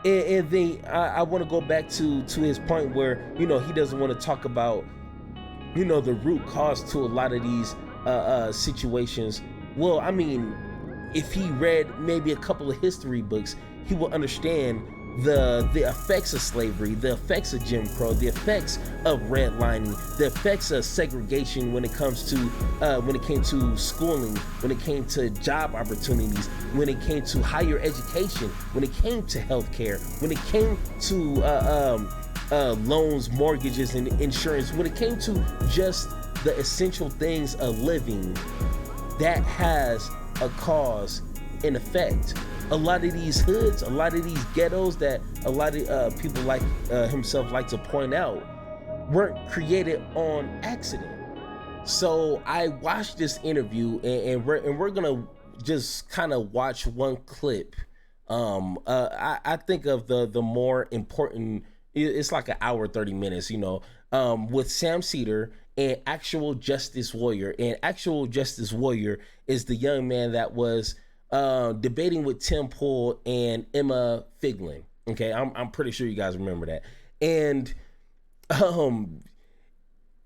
And then I want to go back to his point where he doesn't want to talk about the root cause to a lot of these situations. Well, I mean, if he read maybe a couple of history books, he will understand the effects of slavery, the effects of Jim Crow, the effects of redlining, the effects of segregation when it comes to when it came to schooling, when it came to job opportunities, when it came to higher education, when it came to healthcare, when it came to loans, mortgages, and insurance, when it came to just the essential things of living. That has a cause and effect. A lot of these hoods, a lot of these ghettos that a lot of people like himself like to point out weren't created on accident. So I watched this interview, and we're gonna just kind of watch one clip. I think of the more important. It's like an hour 30 minutes, with Sam Seder and Actual Justice Warrior. And Actual Justice Warrior is the young man that was debating with Tim Pool and Emma Figlin. Okay, I'm pretty sure you guys remember that. And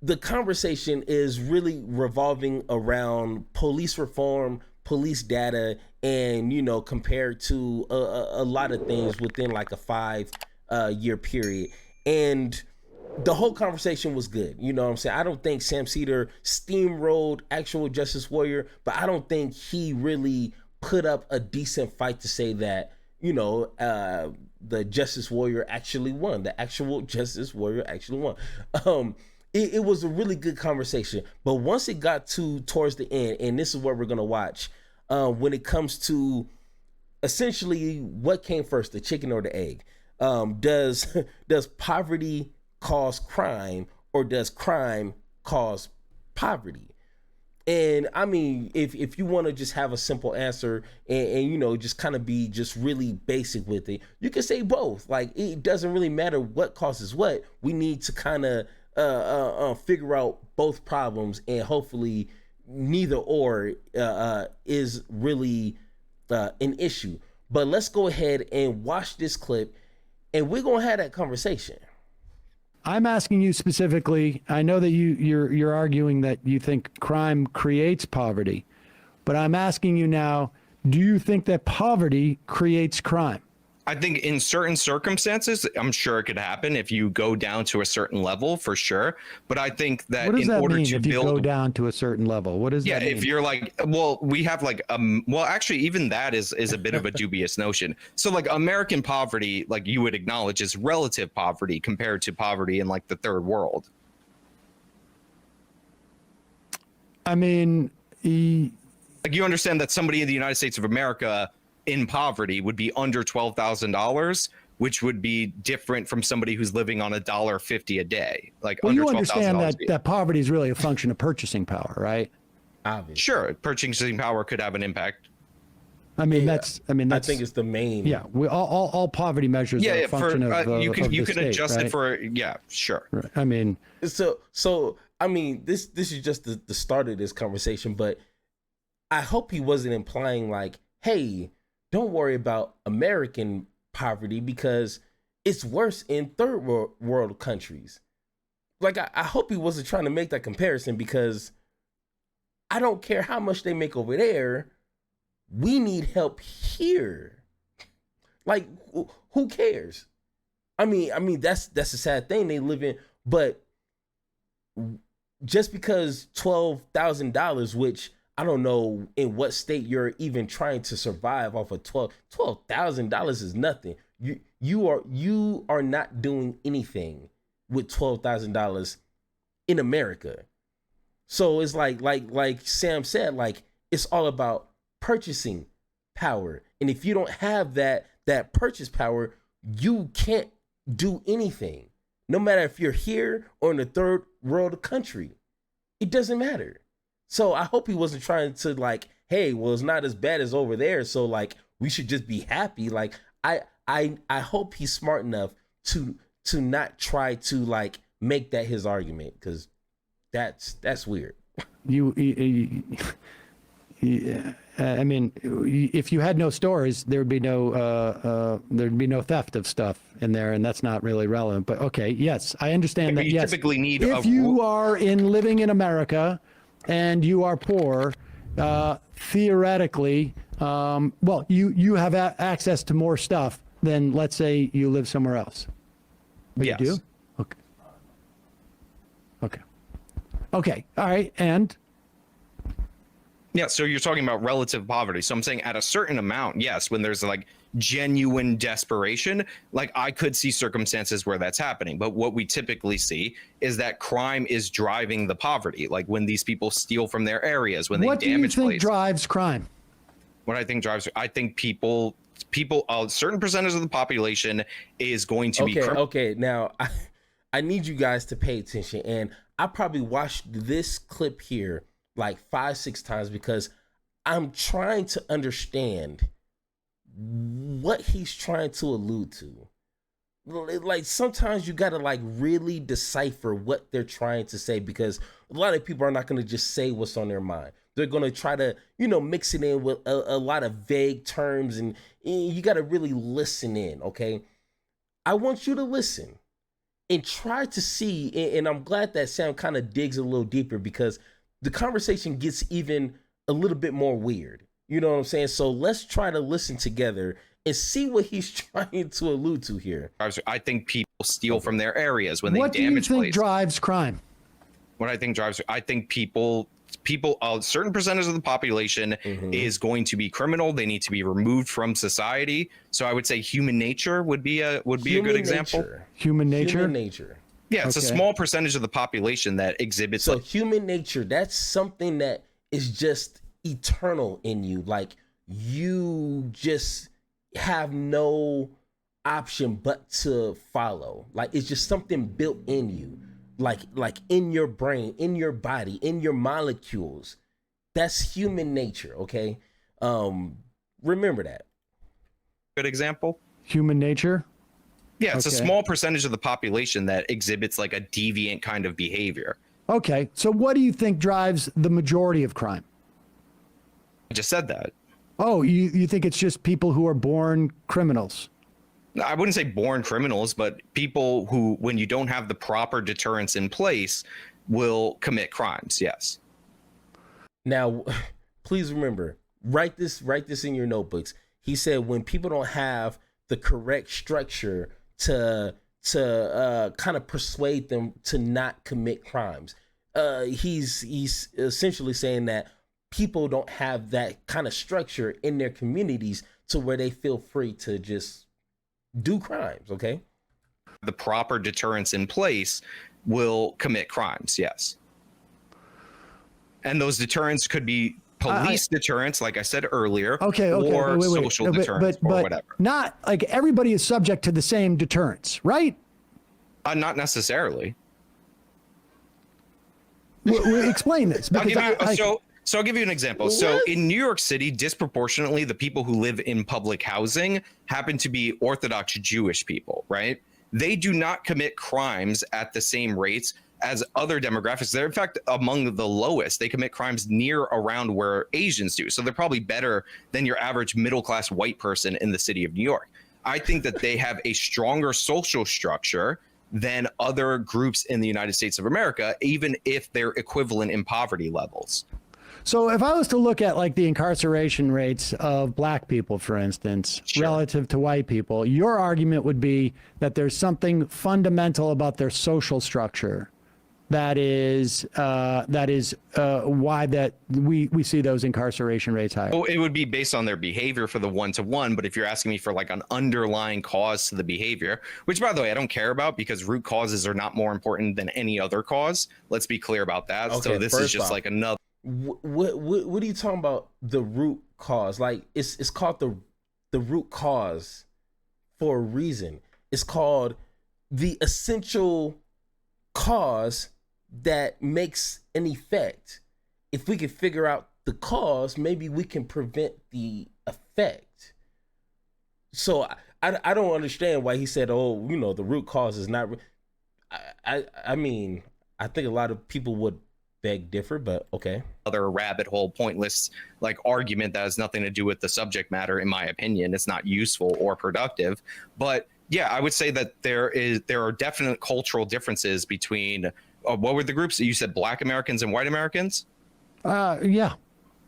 the conversation is really revolving around police reform, police data, and compared to a lot of things within like a 5 year period. And the whole conversation was good. You know what I'm saying? I don't think Sam Seder steamrolled Actual Justice Warrior, but I don't think he really put up a decent fight to say that, the Justice Warrior actually won. The Actual Justice Warrior actually won. It was a really good conversation. But once it got towards the end, and this is what we're going to watch, when it comes to essentially what came first, the chicken or the egg. Does poverty cause crime, or does crime cause poverty? And I mean, if you want to just have a simple answer and just kind of be just really basic with it, you can say both. Like, it doesn't really matter what causes what. We need to kind of figure out both problems, and hopefully neither or is really an issue. But let's go ahead and watch this clip, and we're gonna have that conversation. I'm asking you specifically. I know that you're arguing that you think crime creates poverty, but I'm asking you now, do you think that poverty creates crime? I think in certain circumstances, I'm sure it could happen if you go down to a certain level, for sure. But I think that what does in that order mean, to if you build, go down to a certain level, what does that mean? if you're like, well, we have like, well, actually, even that is a bit of a dubious notion. So like American poverty, like you would acknowledge, is relative poverty compared to poverty in like the third world. I mean, like you understand that somebody in the United States of America in poverty would be under $12,000, which would be different from somebody who's living on $1.50 a day. Like, well, under you understand that $12,000. that poverty is really a function of purchasing power, right? Obviously. Sure, purchasing power could have an impact. I mean, Yeah. that's. I think it's the main. Yeah, we all poverty measures are a function of you can the state, adjust right? it for sure. Right. I mean, So I mean, this is just the start of this conversation, but I hope he wasn't implying like, hey, don't worry about American poverty because it's worse in third world countries. Like, I hope he wasn't trying to make that comparison, because I don't care how much they make over there. We need help here. Like, who cares? I mean that's a sad thing they live in, but just because $12,000, which I don't know in what state you're even trying to survive off of $12,000 is nothing. You are not doing anything with $12,000 in America. So it's like Sam said, like, it's all about purchasing power. And if you don't have that purchase power, you can't do anything. No matter if you're here or in a third world country, it doesn't matter. So I hope he wasn't trying to like, hey, well, it's not as bad as over there, so like we should just be happy. Like, I hope he's smart enough to not try to like make that his argument, because that's weird. you I mean, if you had no stores, there'd be no theft of stuff in there, and that's not really relevant. But okay, yes, I understand that. You Yes, typically need if you are living in America and you are poor, theoretically, well, you have access to more stuff than, let's say, you live somewhere else. But yes. You do? Okay. Okay. Okay. All right. And Yeah, so you're talking about relative poverty. So I'm saying at a certain amount, yes, when there's like genuine desperation, like I could see circumstances where that's happening. But what we typically see is that crime is driving the poverty. Like when these people steal from their areas, when they damage places. What do you think drives crime? What I think drives, I think people, a certain percentage of the population is going to be. Okay. Now, I need you guys to pay attention. And I probably watched this clip here like 5-6 times because I'm trying to understand what he's trying to allude to. Like sometimes you gotta like really decipher what they're trying to say, because a lot of people are not gonna just say what's on their mind. They're gonna try to, mix it in with a lot of vague terms, and you gotta really listen in, okay? I want you to listen and try to see, and I'm glad that Sam kind of digs a little deeper, because the conversation gets even a little bit more weird. You know what I'm saying? So let's try to listen together and see what he's trying to allude to here. I think people steal from their areas when they damage places. What do you think drives crime? What I think drives, I think people, a certain percentage of the population is going to be criminal. They need to be removed from society. So I would say human nature would be a good example. Human nature. Human nature. Yeah, it's a small percentage of the population that exhibits. So human nature, that's something that is just eternal in you. Like you just have no option but to follow. Like it's just something built in you. Like in your brain, in your body, in your molecules. That's human nature, okay? Remember that. Good example. Human nature? Yeah, it's a small percentage of the population that exhibits like a deviant kind of behavior. Okay, so what do you think drives the majority of crime? I just said that. Oh, you think it's just people who are born criminals? I wouldn't say born criminals, but people who, when you don't have the proper deterrence in place, will commit crimes, yes. Now, please remember, write this in your notebooks. He said when people don't have the correct structure to kind of persuade them to not commit crimes. He's essentially saying that people don't have that kind of structure in their communities to where they feel free to just do crimes, okay? The proper deterrence in place will commit crimes, yes. And those deterrents could be police deterrence, like I said earlier, or wait. social deterrence, or whatever. Not like everybody is subject to the same deterrence, right? Not necessarily. Explain this. So I'll give you an example. So in New York City, disproportionately, the people who live in public housing happen to be Orthodox Jewish people, right? They do not commit crimes at the same rates as other demographics. They're in fact among the lowest. They commit crimes near around where Asians do. So they're probably better than your average middle-class white person in the city of New York. I think that they have a stronger social structure than other groups in the United States of America, even if they're equivalent in poverty levels. So if I was to look at like the incarceration rates of black people, for instance, relative to white people, your argument would be that there's something fundamental about their social structure that is why that we see those incarceration rates higher. Well, it would be based on their behavior for the one-to-one, but if you're asking me for like an underlying cause to the behavior, which by the way, I don't care about because root causes are not more important than any other cause. Let's be clear about that. Okay, so this is just like another. What are you talking about? The root cause? Like it's called the root cause for a reason. It's called the essential cause that makes an effect. If we can figure out the cause, maybe we can prevent the effect. So I don't understand why he said, oh, the root cause is not. I mean, I think a lot of people would beg differ, but okay. Other rabbit hole, pointless like argument that has nothing to do with the subject matter. In my opinion, it's not useful or productive. But yeah, I would say that there are definite cultural differences between what were the groups that you said, Black Americans and white Americans? Yeah.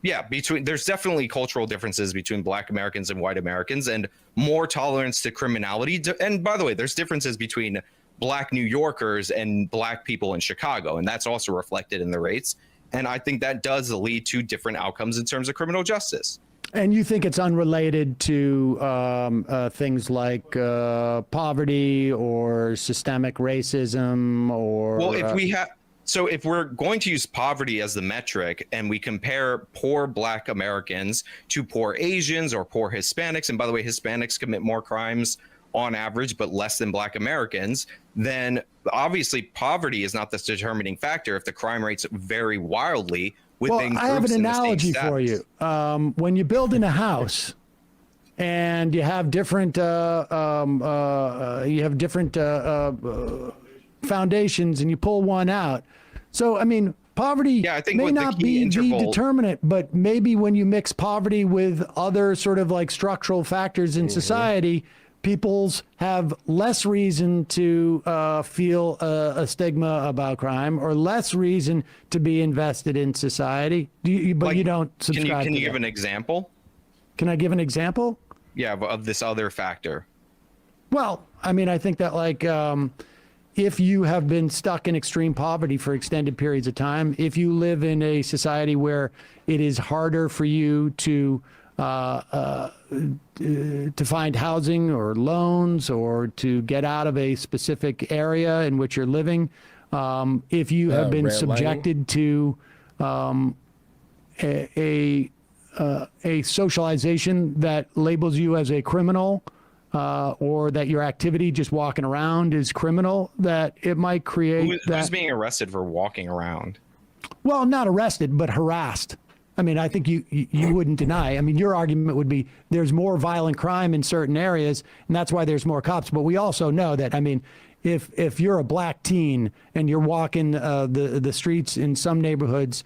Yeah, there's definitely cultural differences between Black Americans and white Americans, and more tolerance to criminality. And by the way, there's differences between Black New Yorkers and Black people in Chicago, and that's also reflected in the rates. And I think that does lead to different outcomes in terms of criminal justice. And you think it's unrelated to things like poverty or systemic racism or? Well, if we're going to use poverty as the metric and we compare poor Black Americans to poor Asians or poor Hispanics, and by the way, Hispanics commit more crimes on average, but less than Black Americans, then obviously poverty is not the determining factor if the crime rates vary wildly within groups. I have an in the same analogy for you. When you build in a house and you have different foundations and you pull one out. So, I mean, poverty may not be the determinant, but maybe when you mix poverty with other sort of like structural factors in society, people's have less reason to feel a stigma about crime or less reason to be invested in society. But you don't subscribe. Can you give an example? Can I give an example? Yeah, of this other factor. Well, I mean, I think that like if you have been stuck in extreme poverty for extended periods of time, if you live in a society where it is harder for you to find housing or loans or to get out of a specific area in which you're living, if you have been subjected to a socialization that labels you as a criminal, or that your activity just walking around is criminal, that it might create who's being arrested for walking around? Well, not arrested, but harassed. I mean, I think you wouldn't deny. I mean, your argument would be there's more violent crime in certain areas, and that's why there's more cops. But we also know that, I mean, if you're a Black teen and you're walking the streets in some neighborhoods,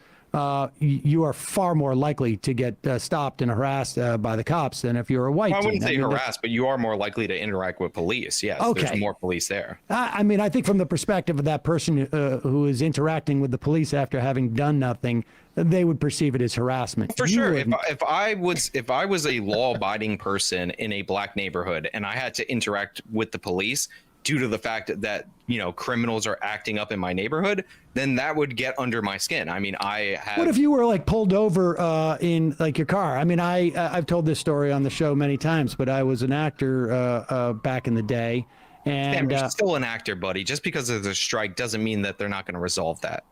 you are far more likely to get stopped and harassed by the cops than if you're a white teen. I wouldn't say harassed, but you are more likely to interact with police. Yes, okay. There's more police there. I mean, I think from the perspective of that person who is interacting with the police after having done nothing, they would perceive it as harassment. For sure. If I was a law-abiding person in a Black neighborhood and I had to interact with the police due to the fact that, you know, criminals are acting up in my neighborhood, then that would get under my skin. I mean, what if you were like pulled over in like your car? I mean, I've told this story on the show many times, but I was an actor back in the day. And you're still an actor, buddy. Just because there's a strike doesn't mean that they're not going to resolve that.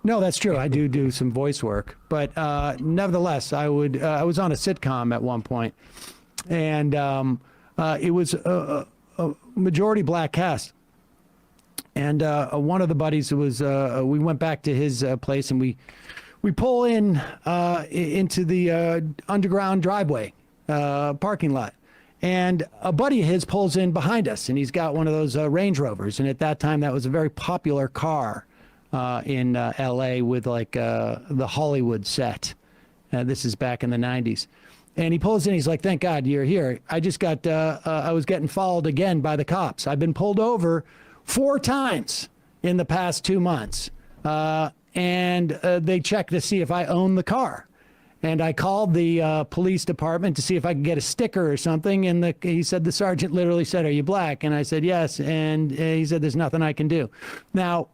No, that's true. I do some voice work, but nevertheless, I was on a sitcom at one point, and it was a majority Black cast. And one of the buddies was we went back to his place, and we pull in into the underground driveway parking lot, and a buddy of his pulls in behind us, and he's got one of those Range Rovers, and at that time that was a very popular car in LA with like the Hollywood set. This is back in the 90s. And he pulls in, he's like, "Thank God you're here. I just got, I was getting followed again by the cops. I've been pulled over 4 times in the past 2 months. And they checked to see if I own the car. And I called the police department to see if I could get a sticker or something. And he said, the sergeant literally said, 'Are you Black?' And I said, 'Yes.' And he said, 'There's nothing I can do.'" Now,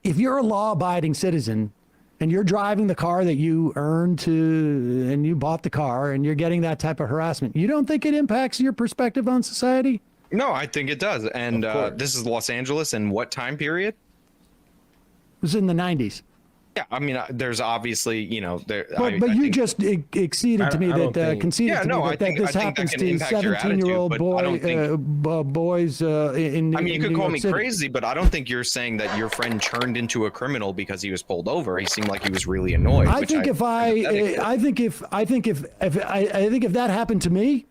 if you're a law-abiding citizen and you're driving the car that you earned and you bought the car and you're getting that type of harassment, you don't think it impacts your perspective on society? No, I think it does. And this is Los Angeles. And what time period? It was in the 90s. Yeah, I mean, there's obviously, you know, there. But you just conceded to me that this happens to 17-year-old boys in. I mean, you could call me crazy, but I don't think you're saying that your friend turned into a criminal because he was pulled over. He seemed like he was really annoyed. I think if that happened to me,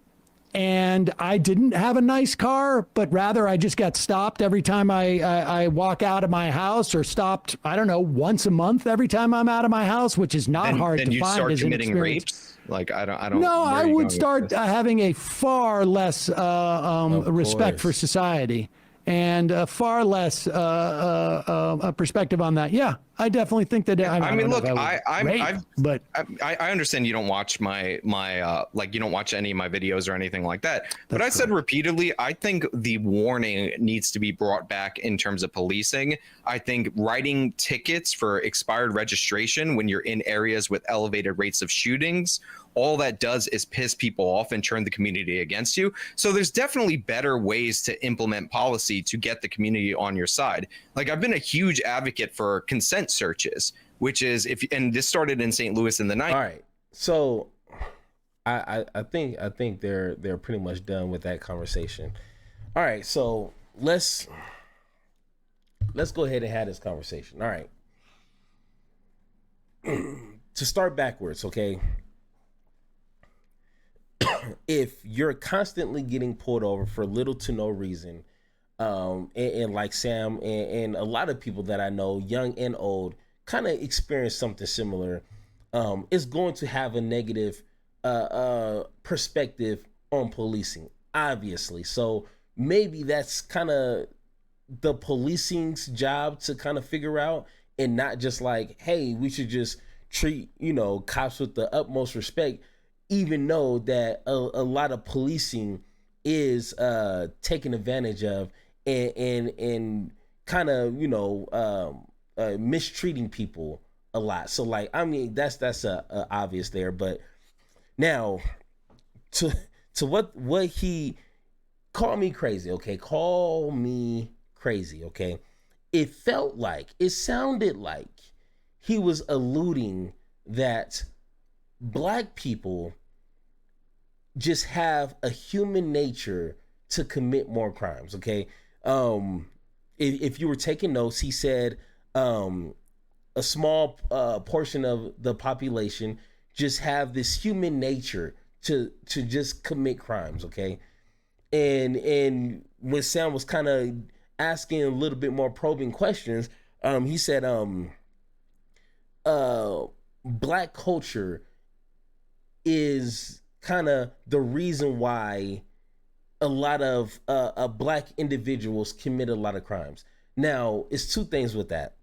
and I didn't have a nice car, but rather I just got stopped every time I walk out of my house, or stopped, I don't know, once a month every time I'm out of my house, which is not hard then to you find start as an committing experience. rapes. Like I don't. No, where are I you would going with start this? having a far less respect for course. society, and far less a perspective on that. Yeah, I definitely think that. I I mean, don't know look, if I would rape, but I understand you don't watch my like you don't watch any of my videos or anything like that. But I said repeatedly, I think the warning needs to be brought back in terms of policing. I think writing tickets for expired registration when you're in areas with elevated rates of shootings, all that does is piss people off and turn the community against you. So there's definitely better ways to implement policy to get the community on your side. Like I've been a huge advocate for consent searches, which is and this started in St. Louis in the 90s. All right. So I think they're pretty much done with that conversation. All right, so let's go ahead and have this conversation. All right. To start backwards, okay? If you're constantly getting pulled over for little to no reason, and like Sam and a lot of people that I know, young and old, kind of experience something similar, it's going to have a negative perspective on policing, obviously. So maybe that's kind of the policing's job to kind of figure out, and not just like, hey, we should just treat, cops with the utmost respect, even though that a lot of policing is taken advantage of and kind of mistreating people a lot. So like, I mean, that's a obvious there. But now to what he called me crazy, okay? Call me crazy, okay? It sounded like he was alluding that black people just have a human nature to commit more crimes, okay? If you were taking notes, he said a small portion of the population just have this human nature to just commit crimes, okay? And when Sam was kind of asking a little bit more probing questions, he said black culture is kind of the reason why a lot of black individuals commit a lot of crimes. Now, it's two things with that.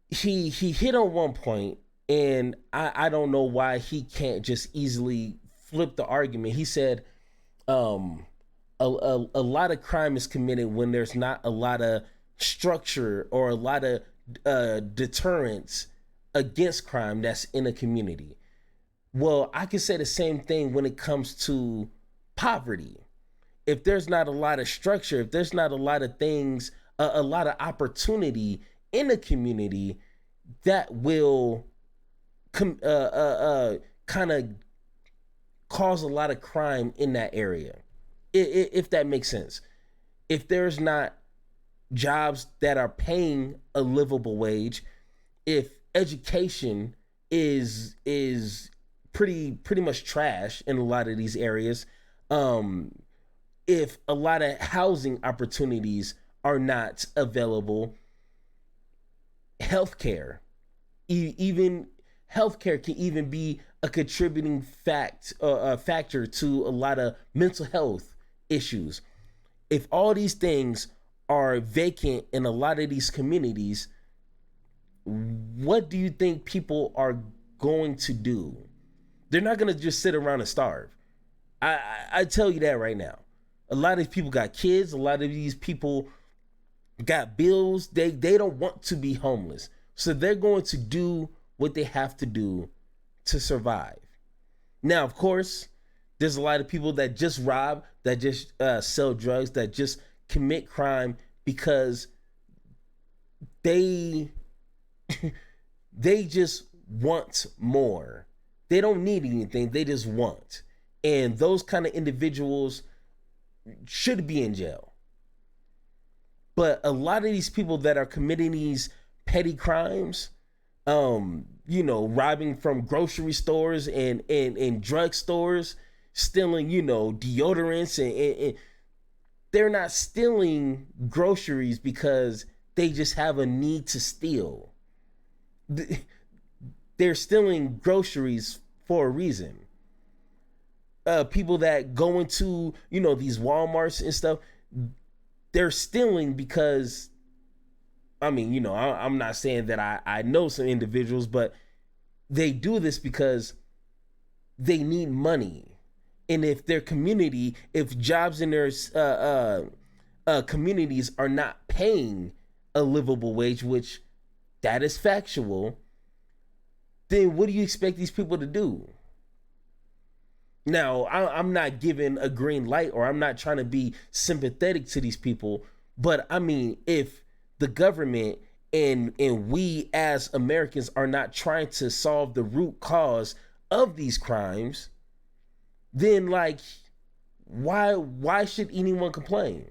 He hit on one point, and I don't know why he can't just easily flip the argument. He said a lot of crime is committed when there's not a lot of structure or a lot of deterrence against crime that's in a community. Well, I can say the same thing when it comes to poverty. If there's not a lot of structure, if there's not a lot of things, a lot of opportunity in a community, that will kind of cause a lot of crime in that area, if that makes sense. If there's not jobs that are paying a livable wage, if education is pretty much trash in a lot of these areas, if a lot of housing opportunities are not available, healthcare, even healthcare can even be a contributing factor to a lot of mental health issues. If all these things are vacant in a lot of these communities, what do you think people are going to do? They're not going to just sit around and starve. I tell you that right now. A lot of these people got kids. A lot of these people got bills. They don't want to be homeless. So they're going to do what they have to do to survive. Now, of course, there's a lot of people that just rob, that just sell drugs, that just commit crime because they just want more. They don't need anything. They just want. And those kind of individuals should be in jail. But a lot of these people that are committing these petty crimes, robbing from grocery stores and drug stores, stealing, deodorants, and they're not stealing groceries because they just have a need to steal. They're stealing groceries for a reason. People that go into, these Walmarts and stuff, they're stealing because, I'm not saying that I know some individuals, but they do this because they need money. And if their community, if jobs in their communities are not paying a livable wage, which that is factual, then what do you expect these people to do? Now, I'm not giving a green light, or I'm not trying to be sympathetic to these people, but if the government and we as Americans are not trying to solve the root cause of these crimes, then why should anyone complain?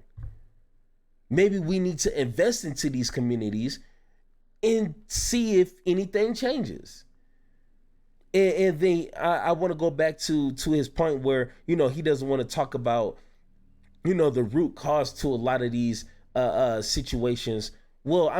Maybe we need to invest into these communities and see if anything changes. And then I want to go back to his point where, he doesn't want to talk about, the root cause to a lot of these situations. Well,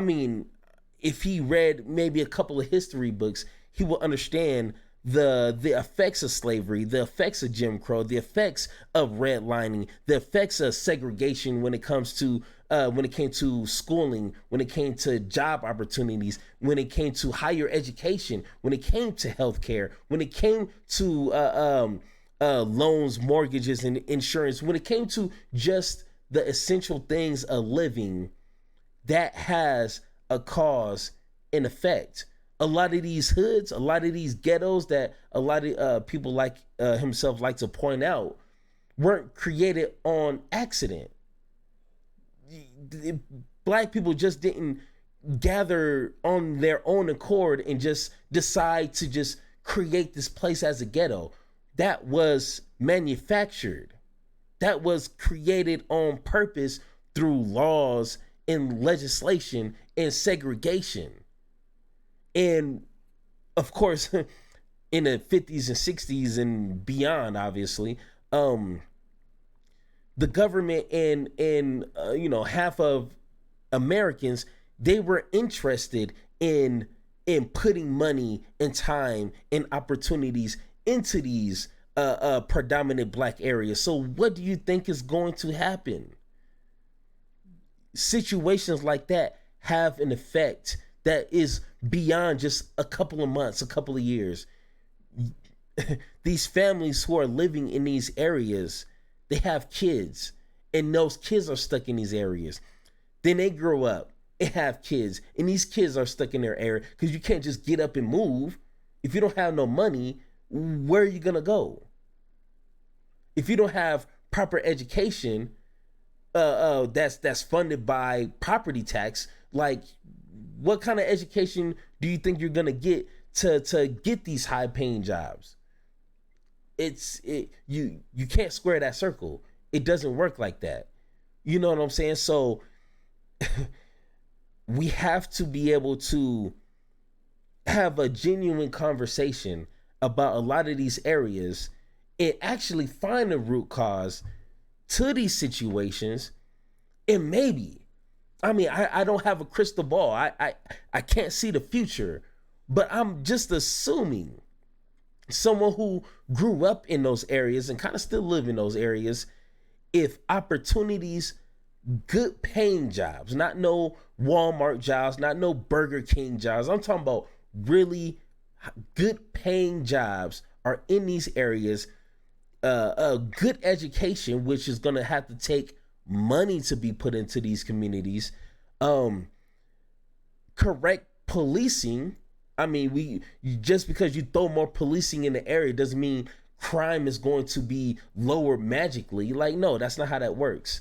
if he read maybe a couple of history books, he will understand the effects of slavery, the effects of Jim Crow, the effects of redlining, the effects of segregation when it comes to when it came to schooling, when it came to job opportunities, when it came to higher education, when it came to healthcare, when it came to loans, mortgages, and insurance, when it came to just the essential things of living, that has a cause and effect. A lot of these hoods, a lot of these ghettos that a lot of people like himself like to point out, weren't created on accident. Black people just didn't gather on their own accord and just decide to just create this place as a ghetto. That was manufactured. That was created on purpose through laws and legislation and segregation. And of course, in the 50s and 60s and beyond, obviously, the government and half of Americans, they were interested in putting money and time and opportunities into these predominant black areas. So what do you think is going to happen? Situations like that have an effect that is beyond just a couple of months, a couple of years. These families who are living in these areas, they have kids, and those kids are stuck in these areas. Then they grow up and have kids, and these kids are stuck in their area because you can't just get up and move. If you don't have no money, where are you gonna go? If you don't have proper education, that's funded by property tax, what kind of education do you think you're gonna get to get these high paying jobs? You can't square that circle. It doesn't work like that. You know what I'm saying? So we have to be able to have a genuine conversation about a lot of these areas and actually find a root cause to these situations. And maybe, I don't have a crystal ball. I can't see the future, but I'm just assuming someone who grew up in those areas and kind of still live in those areas, if opportunities, good paying jobs, not no Walmart jobs, not no Burger King jobs, I'm talking about really good paying jobs are in these areas, a good education, which is going to have to take money to be put into these communities, correct policing. Just because you throw more policing in the area doesn't mean crime is going to be lower magically. No, that's not how that works.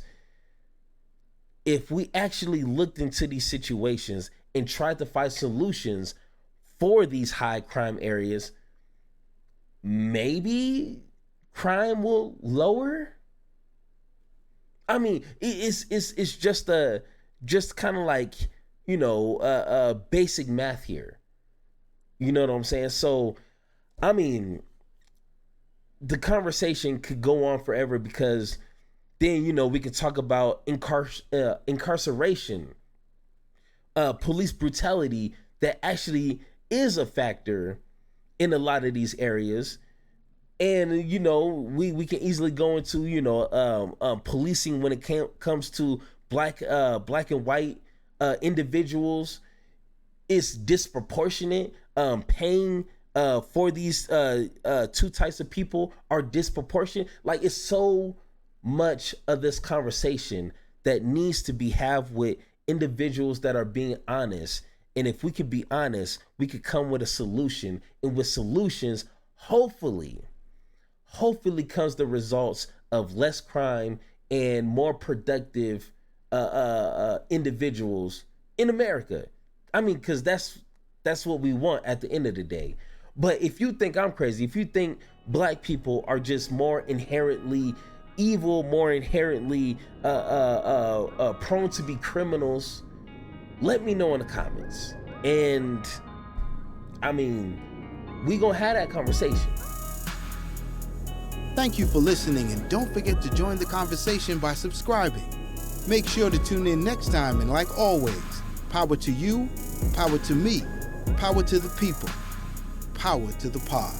If we actually looked into these situations and tried to find solutions for these high crime areas, maybe crime will lower. It's just kind of basic math here. You know what I'm saying? So, I mean, the conversation could go on forever because then, we could talk about incarceration, police brutality that actually is a factor in a lot of these areas. And we can easily go into policing when it comes to black and white individuals. It's disproportionate. Paying for these two types of people are disproportionate. Like, it's so much of this conversation that needs to be had with individuals that are being honest. And if we could be honest, we could come with a solution. And with solutions, hopefully comes the results of less crime and more productive individuals in America. I mean, because that's what we want at the end of the day. But if you think I'm crazy, if you think black people are just more inherently evil, more inherently prone to be criminals, let me know in the comments. And I mean, we gonna have that conversation. Thank you for listening, and don't forget to join the conversation by subscribing. Make sure to tune in next time, and like always, power to you, power to me, power to the people, power to the pod.